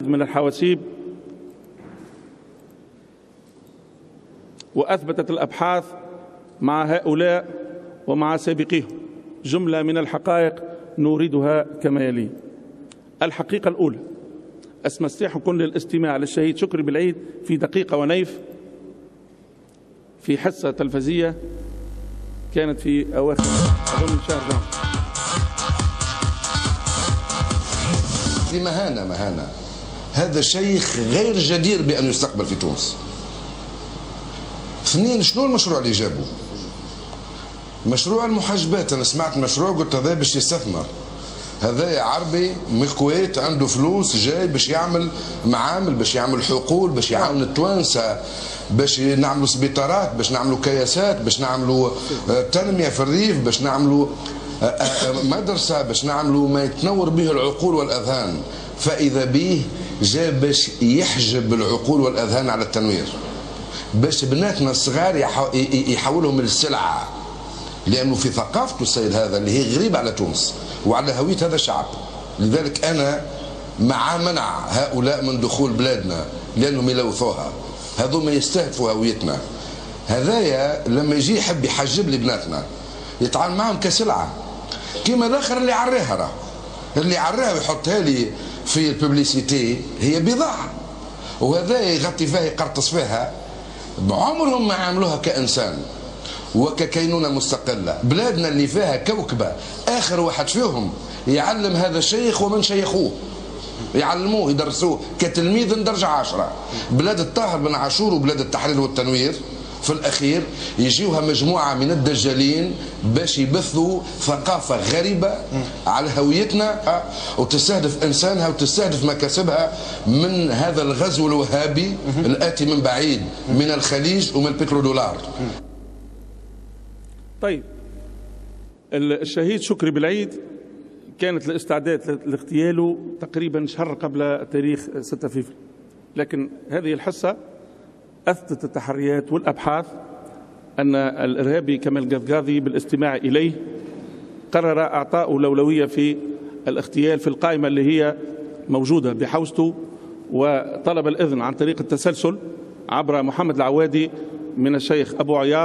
من الحواسيب، وأثبتت الأبحاث مع هؤلاء ومع سابقيهم جملة من الحقائق نوردها كما يلي. الحقيقة الأولى: أستمتعكم للاستماع للشهيد شكري بالعيد في دقيقة ونيف في حصة تلفزية كانت في أواخر أظن شهر جون. مهانة هذا الشيخ غير جدير بأن يستقبل في تونس. اثنين، شنو المشروع اللي جابوه؟ مشروع المحجبات. أنا سمعت مشروع قلت هذا باش يستثمر، هذا عربي من الكويت عنده فلوس جاي باش يعمل معامل، باش يعمل حقول، باش يعاون التوانسة، باش نعملوا سبيطارات، باش نعملوا كياسات، باش نعملوا تنمية في الريف، باش نعملوا مدرسة، باش نعملوا ما يتنور به العقول والأذهان. فإذا به جاء باش يحجب العقول والأذهان على التنوير، باش بناتنا الصغار يحولهم للسلعة، لأنه في ثقافته السيد هذا اللي هي غريبة على تونس وعلى هوية هذا الشعب. لذلك أنا مع منع هؤلاء من دخول بلادنا لأنهم يلوثوها، هذوما يستهدفوا هويتنا. هذايا لما يجي يحب يحجب لي بناتنا يتعامل معهم كسلعة، كما الآخر اللي عراها، راه اللي عراها ويحطها لي في الببليسيتي هي بضاعة، وهذا يغطي فيها يقرطس فيها. عمرهم ما عاملوها كإنسان وككينونة مستقلة. بلادنا اللي فيها كوكبة آخر واحد فيهم يعلم هذا الشيخ ومن شيخوه، يعلموه يدرسوه كتلميذ درجة 10. بلاد الطاهر بن عاشور وبلاد التحرير والتنوير في الأخير يجيوها مجموعة من الدجالين باش يبثوا ثقافة غريبة على هويتنا وتستهدف إنسانها وتستهدف مكاسبها من هذا الغزو الوهابي الآتي من بعيد من الخليج ومن البترودولار. طيب، الشهيد شكري بالعيد كانت الاستعداد لاغتياله تقريبا شهر قبل تاريخ 6 فبراير، لكن هذه الحصة أثبتت التحريات والأبحاث أن الإرهابي كمال قذقاذي بالاستماع إليه قرر إعطاء الأولوية في الاغتيال في القائمة اللي هي موجودة بحوزته، وطلب الإذن عن طريق التسلسل عبر محمد العوادي من الشيخ أبو عياض